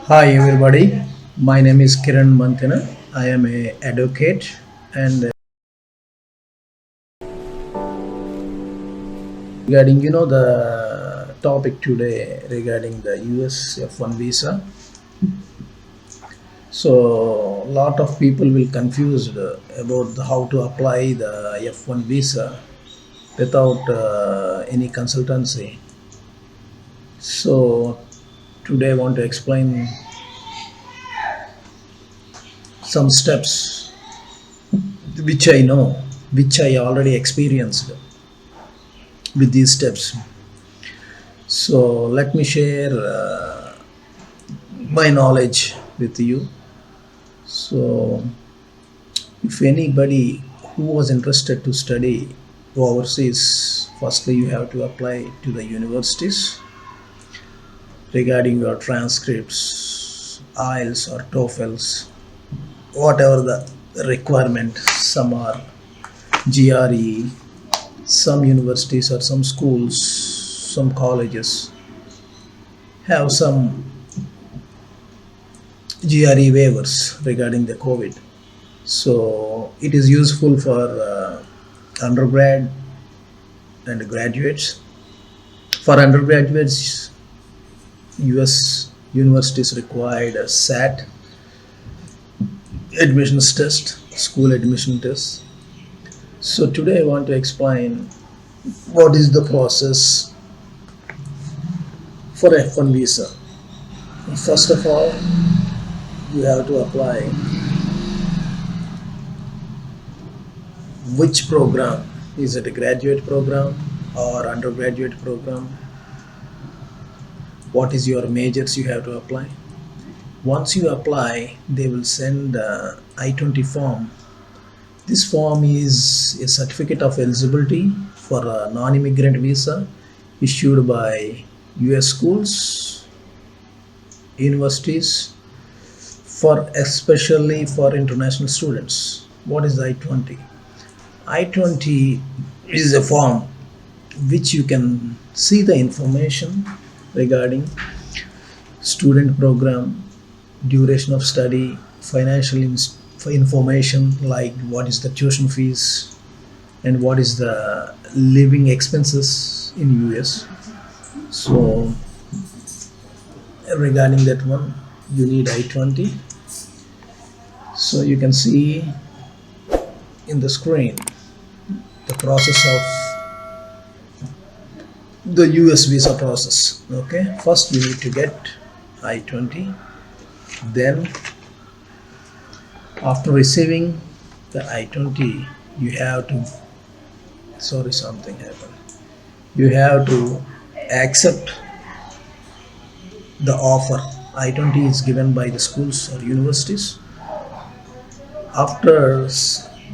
Hi everybody, my name is Kiran Manthina. I am a advocate and regarding the topic today regarding the US F1 visa. So a lot of people will confused about how to apply the F1 visa without any consultancy. So today I want to explain some steps which I know, which I already experienced with these steps. So let me share my knowledge with you. So if anybody who was interested to study overseas, firstly you have to apply to the universities regarding your transcripts, IELTS or TOEFLs, whatever the requirement. Some are GRE, some universities or some schools, some colleges have some GRE waivers regarding the COVID. So it is useful for undergrad and graduates. For undergraduates, US universities required a SAT admissions test, school admission test. So today I want to explain what is the process for F1 visa. First of all, you have to apply which program. Is it a graduate program or undergraduate program? What is your majors you have to apply? Once you apply, they will send I-20 form. This form is a certificate of eligibility for a non-immigrant visa issued by US schools, universities, for especially for international students. What is I-20? I-20 is a form which you can see the information regarding student program, duration of study, financial information like what is the tuition fees and what is the living expenses in US. So regarding that one, you need I-20. So you can see in the screen the process of the US visa process. Okay, first you need to get I-20. Then after receiving the I-20, you have to, sorry, something happened. You have to accept the offer. I-20 is given by the schools or universities. After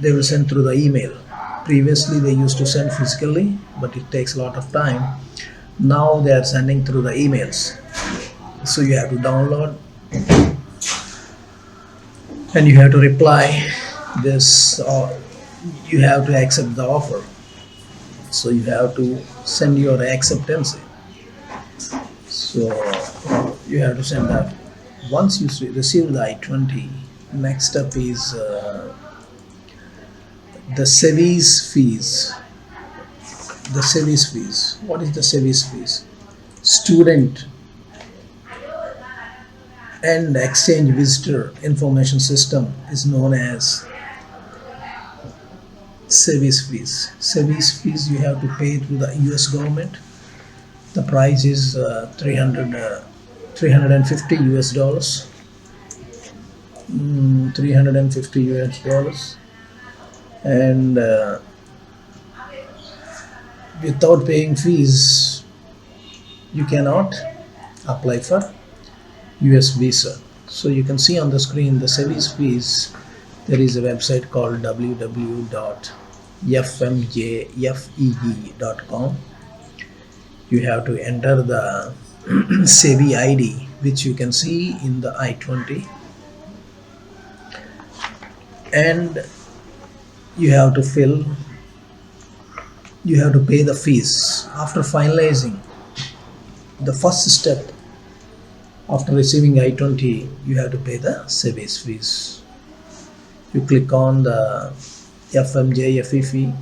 they will send through the email. Previously they used to send physically, but it takes a lot of time. Now they are sending through the emails. So you have to download and you have to reply this, or you have to accept the offer. So you have to send your acceptance. So you have to send that. Once you receive the I-20, next step is the SEVIS fees. The SEVIS fees. What is the SEVIS fees? Student and Exchange Visitor Information System is known as SEVIS fees. SEVIS fees you have to pay to the US government. The price is 350 US dollars. 350 US dollars. And without paying fees, you cannot apply for US visa. So you can see on the screen the SEVIS fees. There is a website called www.fmjfeg.com. You have to enter the SEVI ID, which you can see in the I-20, and you have to pay the fees. After finalizing the first step, After receiving I-20, you have to pay the SEBI's fees. You click on the fmjfefe.com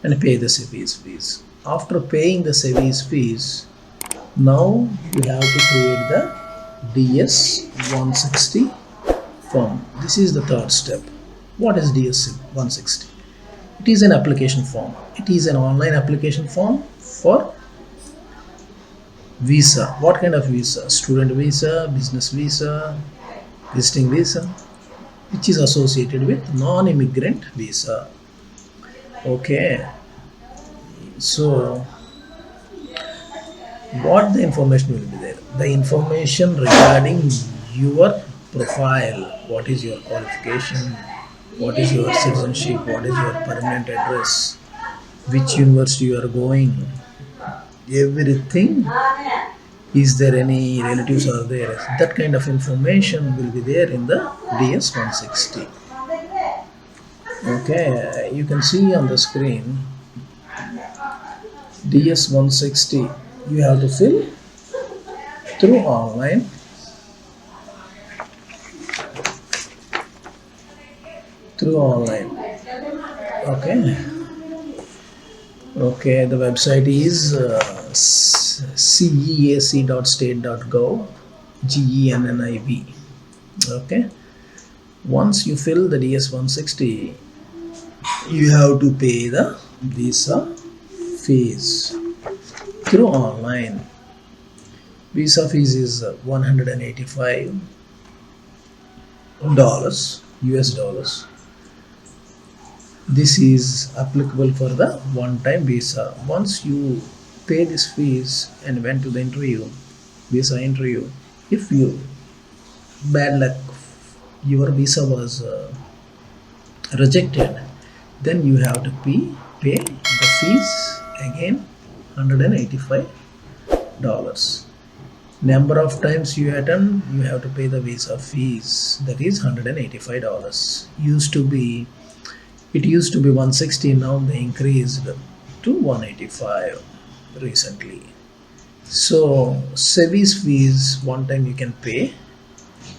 and pay the SEBI's fees. After paying the SEBI's fees, now you have to create the DS 160 form. This is the third step. What is DS 160? It is an application form. It is an online application form for visa. What kind of visa? Student visa, business visa, visiting visa, which is associated with non-immigrant visa. Okay, so what the information will be there? The information regarding your profile, what is your qualification, what is your citizenship, what is your permanent address, which university you are going, everything. Is there any relatives are there? That kind of information will be there in the DS 160. Okay, you can see on the screen DS 160. You have to fill through online. Through online. Okay. Okay, the website is ceac.state.gov, GENNIV. Okay, once you fill the DS 160, you have to pay the visa fees through online. Visa fees is $185 US dollars. This is applicable for the one-time visa. Once you pay this fees and went to the interview, visa interview, if you bad luck, your visa was rejected, then you have to pay the fees again, $185. Number of times you attend, you have to pay the visa fees, that is $185. It used to be 160, now they increased to 185 recently. So SEBI's fees, one time you can pay,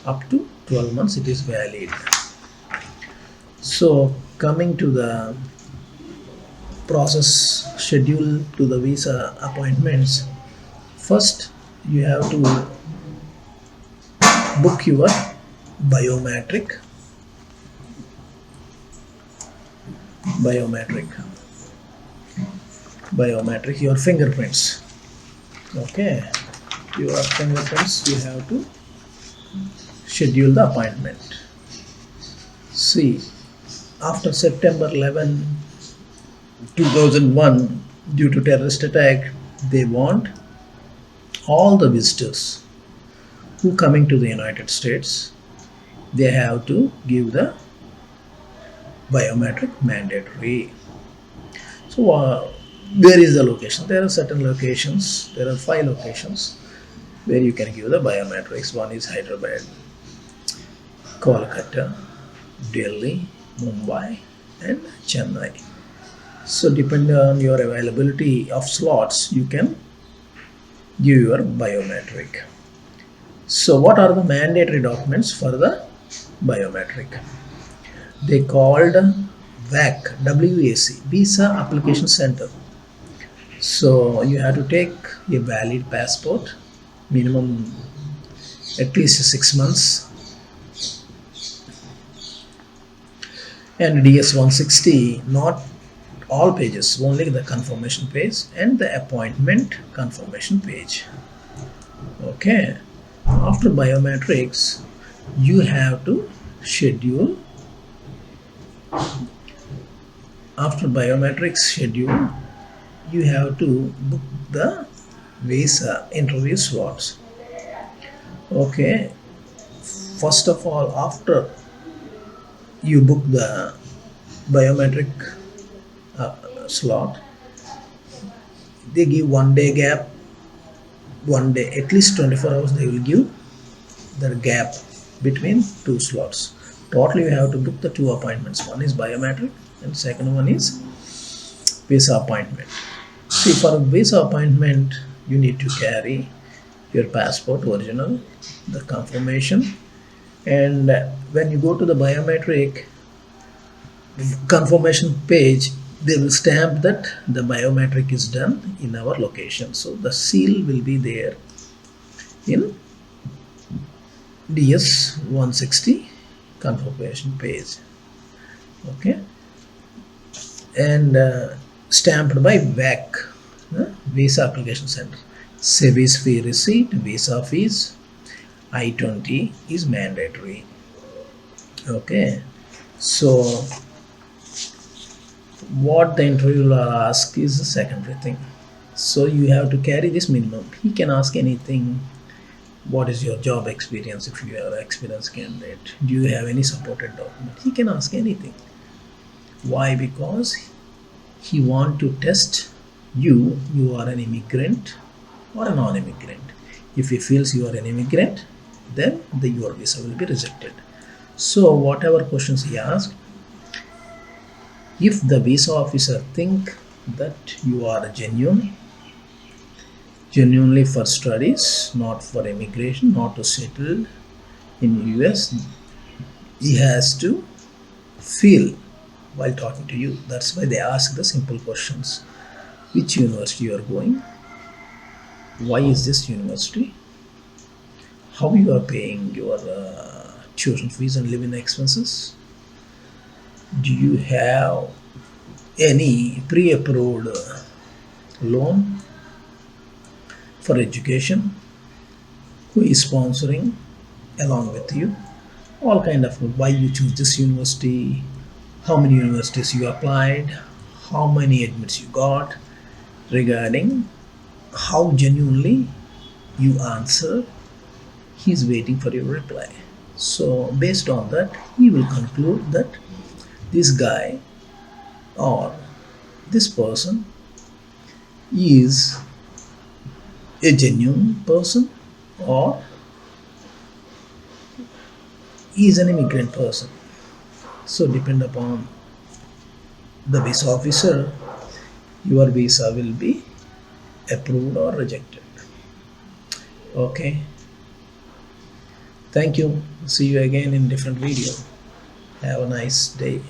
up to 12 months it is valid. So coming to the process schedule to the visa appointments, first you have to book your biometric, your fingerprints. Okay, your fingerprints, you have to schedule the appointment. See, after September 11, 2001, due to terrorist attack, they want all the visitors who coming to the United States, they have to give the biometric mandatory. So where is the location? There are certain locations, there are 5 locations where you can give the biometrics. One is Hyderabad, Kolkata, Delhi, Mumbai and Chennai. So depending on your availability of slots, you can give your biometric. So what are the mandatory documents for the biometric? They called WAC, WAC, Visa Application Center. So you have to take a valid passport, minimum at least 6 months, and DS 160, not all pages, only the confirmation page and the appointment confirmation page. Okay, after biometrics, you have to schedule. After biometrics schedule, you have to book the visa interview slots. Okay, first of all, after you book the biometric slot, they give 1 day gap, 1 day, at least 24 hours they will give the gap between 2 slots. Totally you have to book the 2 appointments. One is biometric and second one is visa appointment. See, for a visa appointment, you need to carry your passport original, the confirmation, and when you go to the biometric confirmation page, they will stamp that the biometric is done in our location. So the seal will be there in DS 160 confirmation page. Okay, and stamped by VAC, Visa Application Center. Service fee receipt, visa fees, I-20 is mandatory. Okay, so what the interviewer asks is the secondary thing. So you have to carry this minimum. He can ask anything. What is your job experience if you are an experienced candidate? Do you have any supported document? He can ask anything. Why? Because he want to test you are an immigrant or a non-immigrant. If he feels you are an immigrant, then your visa will be rejected. So whatever questions he asked, if the visa officer think that you are genuinely for studies, not for immigration, not to settle in US, he has to feel while talking to you. That's why they ask the simple questions. Which university you are going? Why is this university? How you are paying your tuition fees and living expenses? Do you have any pre-approved loan for education? Who is sponsoring along with you? All kind of why you choose this university, how many universities you applied, how many admits you got, regarding how genuinely you answer. He's waiting for your reply. So based on that, he will conclude that this guy or this person is a genuine person or is an immigrant person. So depend upon the visa officer, your visa will be approved or rejected. Okay, thank you. See you again in different video. Have a nice day.